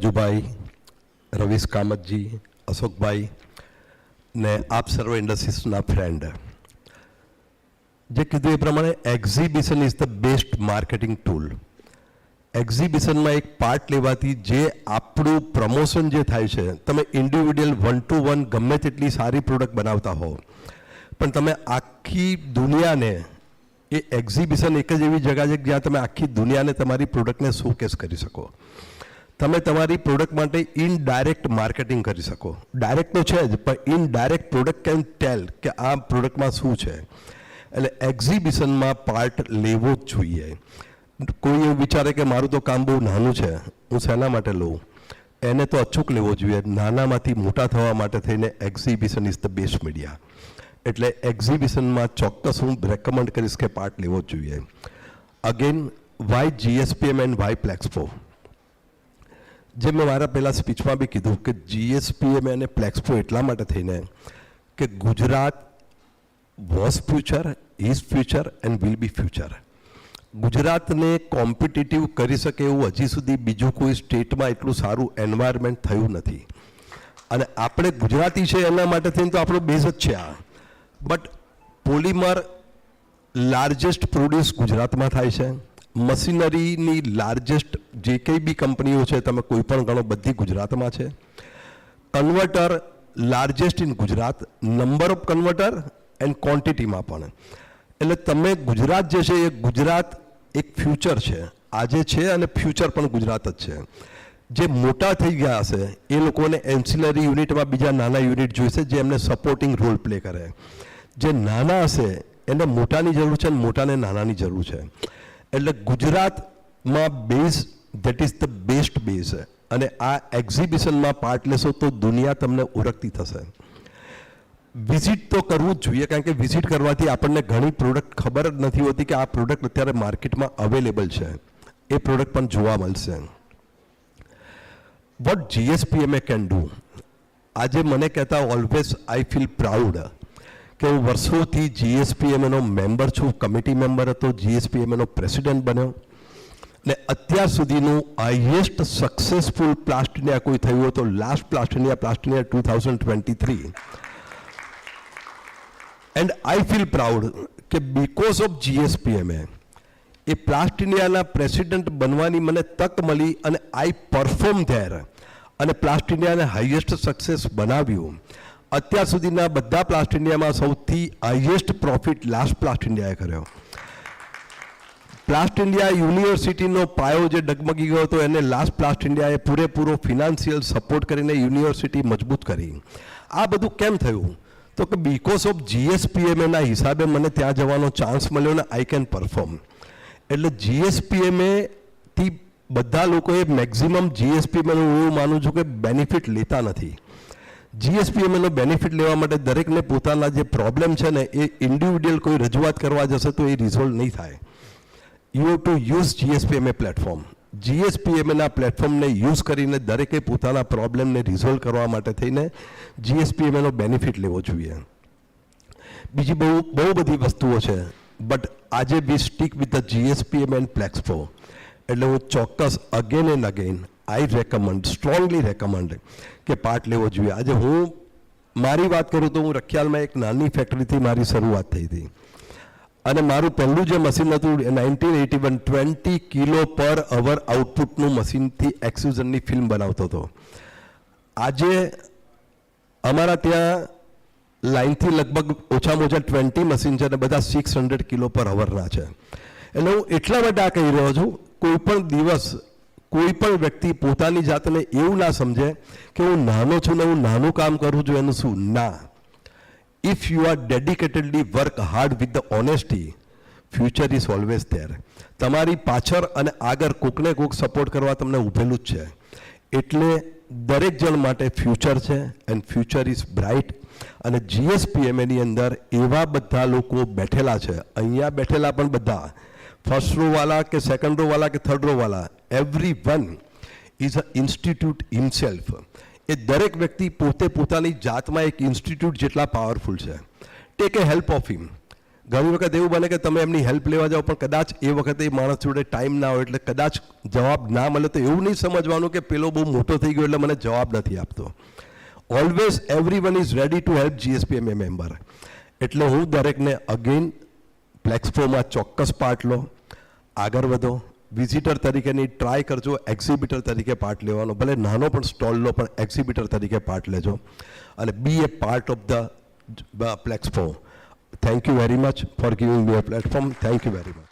રાજુભાઈ, રવીશ કામતજી, અશોકભાઈ ને આપ સર્વ ઇન્ડસ્ટ્રીઝના ફ્રેન્ડ, જે કીધું એ પ્રમાણે exhibition is the best marketing tool. એક્ઝિબિશનમાં એક પાર્ટ લેવાથી જે આપણું પ્રમોશન જે થાય છે, તમે ઇન્ડિવિડ્યુઅલ 1 to 1 ગમે તેટલી સારી પ્રોડક્ટ બનાવતા હો, પણ તમે આખી દુનિયાને, એ એક્ઝિબિશન એક જ એવી જગ્યા છે જ્યાં તમે આખી દુનિયાને તમારી પ્રોડક્ટને શોકેસ કરી શકો. તમે તમારી પ્રોડક્ટ માટે ઇનડાયરેક્ટ માર્કેટિંગ કરી શકો. ડાયરેક્ટ તો છે જ, પણ ઇનડાયરેક્ટ પ્રોડક્ટ કેન ટેલ કે આ પ્રોડક્ટમાં શું છે. એટલે એક્ઝિબિશનમાં પાર્ટ લેવો જ જોઈએ. કોઈ એવું વિચારે કે મારું તો કામ બહુ નાનું છે, હું શેના માટે લઉં, એને તો અચૂક લેવો જોઈએ. નાનામાંથી મોટા થવા માટે થઈને exhibition is the best media. એટલે એક્ઝિબિશનમાં ચોક્કસ હું રેકમેન્ડ કરીશ કે પાર્ટ લેવો જ જોઈએ. Again, why GSPM and why Plexpo. જે મેં મારા પહેલાં સ્પીચમાં બી કીધું કે GSPM અને પ્લેક્સપો એટલા માટે થઈને કે Gujarat was future, is future and will be future. ગુજરાતને કોમ્પિટિટિવ કરી શકે એવું હજી સુધી બીજું કોઈ સ્ટેટમાં એટલું સારું એન્વાયરમેન્ટ થયું નથી. અને આપણે ગુજરાતી છે એના માટે થઈને તો આપણો બેઝ જ છે આ. બટ પોલિમર લાર્જેસ્ટ પ્રોડ્યુસ ગુજરાતમાં થાય છે. મશીનરીની લાર્જેસ્ટ જે કંઈ બી કંપનીઓ છે તમે કોઈ પણ ગણો, બધી ગુજરાતમાં છે. Converter largest in Gujarat, number of converter and ક્વોન્ટિટીમાં પણ. એટલે તમે ગુજરાત જે છે એ ગુજરાત એક ફ્યુચર છે, આજે છે અને ફ્યુચર પણ ગુજરાત જ છે. જે મોટા થઈ ગયા હશે એ લોકોને એન્સિલરી યુનિટમાં બીજા નાના યુનિટ જોઈશે જે એમને સપોર્ટિંગ રોલ પ્લે કરે. જે નાના હશે એને મોટાની જરૂર છે અને મોટાને નાનાની જરૂર છે. એટલે ગુજરાતમાં base that is the best base. અને આ એક્ઝિબિશનમાં પાર્ટ લેશો તો દુનિયા તમને ઓળખતી થશે. વિઝિટ તો કરવું જ જોઈએ, કારણ કે વિઝિટ કરવાથી આપણને ઘણી પ્રોડક્ટ ખબર જ નથી હોતી કે આ પ્રોડક્ટ અત્યારે માર્કેટમાં અવેલેબલ છે. એ પ્રોડક્ટ પણ જોવા મળશે. What GSPMA can do. આજે મને કહેતા ઓલવેઝ આઈ ફીલ પ્રાઉડ કે હું વર્ષોથી GSPMAનો મેમ્બર છું, કમિટી મેમ્બર હતો, GSPMAનો પ્રેસિડેન્ટ બન્યો. ને અત્યાર સુધીનું હાઈએસ્ટ સક્સેસફુલ પ્લાસ્ટ ઇન્ડિયા કોઈ થયું હોય તો last પ્લાસ્ટ India 2023. And I feel proud કે બીકોઝ ઓફ GSPMA એ પ્લાસ્ટ ઇન્ડિયાના પ્રેસિડેન્ટ બનવાની મને તક મળી અને આઈ પરફોર્મ ધેર અને પ્લાસ્ટ ઇન્ડિયાને હાઈએસ્ટ સક્સેસ બનાવ્યું. અત્યાર સુધીના બધા પ્લાસ્ટ ઇન્ડિયામાં સૌથી હાઈએસ્ટ પ્રોફિટ લાસ્ટ પ્લાસ્ટ ઇન્ડિયાએ કર્યો. પ્લાસ્ટ ઇન્ડિયા યુનિવર્સિટીનો પાયો જે ડગમગી ગયો હતો એને લાસ્ટ પ્લાસ્ટ ઇન્ડિયાએ પૂરેપૂરો ફિનાન્શિયલ સપોર્ટ કરીને યુનિવર્સિટી મજબૂત કરી. આ બધું કેમ થયું? તો કે બીકોઝ ઓફ GSPMAના હિસાબે મને ત્યાં જવાનો ચાન્સ મળ્યો ને આઈ કેન પરફોર્મ. એટલે GSPMAથી બધા લોકોએ મેક્ઝિમમ GSPMAનું એવું માનું છું કે બેનિફિટ લેતા નથી. GSPMAનો બેનિફિટ લેવા માટે દરેકને પોતાના જે પ્રોબ્લેમ છે ને એ ઇન્ડિવિડ્યુઅલ કોઈ રજૂઆત કરવા જશે તો એ રિઝોલ્વ નહીં થાય. You have to use GSPMA platform. GSPMAના પ્લેટફોર્મને યુઝ કરીને દરેકે પોતાના પ્રોબ્લેમને રિઝોલ્વ કરવા માટે થઈને GSPMAનો બેનિફિટ લેવો જોઈએ. બીજી બહુ બધી વસ્તુઓ છે, બટ આજે we stick with the GSPMA and Plexpo. એટલે હું ચોક્કસ again and again I recommend, strongly recommend કે પાર્ટ લેવો જોઈએ. આજે હું મારી વાત કરું તો હું રખિયાલમાં એક નાની ફેક્ટરીથી મારી શરૂઆત થઈ હતી અને મારું પહેલું જે મશીન હતું 1981 20 કિલો પર અવર આઉટપુટનું મશીનથી એક્સયુઝનની ફિલ્મ બનાવતો હતો. આજે અમારા ત્યાં લાઇનથી લગભગ ઓછામાં ઓછા 20 મશીન છે અને બધા 600 કિલો પર અવરના છે. એટલે હું એટલા માટે આ કહી રહ્યો છું, કોઈ પણ દિવસ કોઈ પણ વ્યક્તિ પોતાની જાતને એવું ના સમજે કે હું નાનો છું ને હું નાનું કામ કરું છું એનું શું ના. If you are dedicatedly work hard with the honesty, future is always there. તમારી પાછળ અને આગળ કોકને કોક સપોર્ટ કરવા તમને ઊભેલું જ છે. એટલે દરેક જણ માટે ફ્યુચર છે એન્ડ ફ્યુચર ઇઝ બ્રાઇટ. અને GSPMAની અંદર એવા બધા લોકો બેઠેલા છે, અહીંયા બેઠેલા પણ બધા ફર્સ્ટ રોવાળા કે સેકન્ડ રોવાળા કે થર્ડ રોવાળા, every one is a institute himself. એ દરેક વ્યક્તિ પોતે પોતાની જાતમાં એક ઇન્સ્ટિટ્યૂટ જેટલા પાવરફુલ છે. Take a help of him. ઘણી વખત એવું બને કે તમે એમની હેલ્પ લેવા જાઓ પણ કદાચ એ વખતે એ માણસ જોડે ટાઈમ ના હોય એટલે કદાચ જવાબ ના મળે તો એવું નહીં સમજવાનું કે પેલો બહુ મોટો થઈ ગયો એટલે મને જવાબ નથી આપતો. Always everyone is ready to help GSPMA member. એટલે હું દરેકને અગેન પ્લેક્સપ્રોમાં ચોક્કસ પાર્ટ લો, આગળ વધો, વિઝિટર તરીકેની ટ્રાય કરજો, એક્ઝિબિટર તરીકે પાર્ટ લેવાનો, ભલે નાનો પણ સ્ટોલ લો પણ એક્ઝિબિટર તરીકે પાર્ટ લેજો અને be a part of the Plexpo. Thank you very much for giving me a platform. Thank you very much.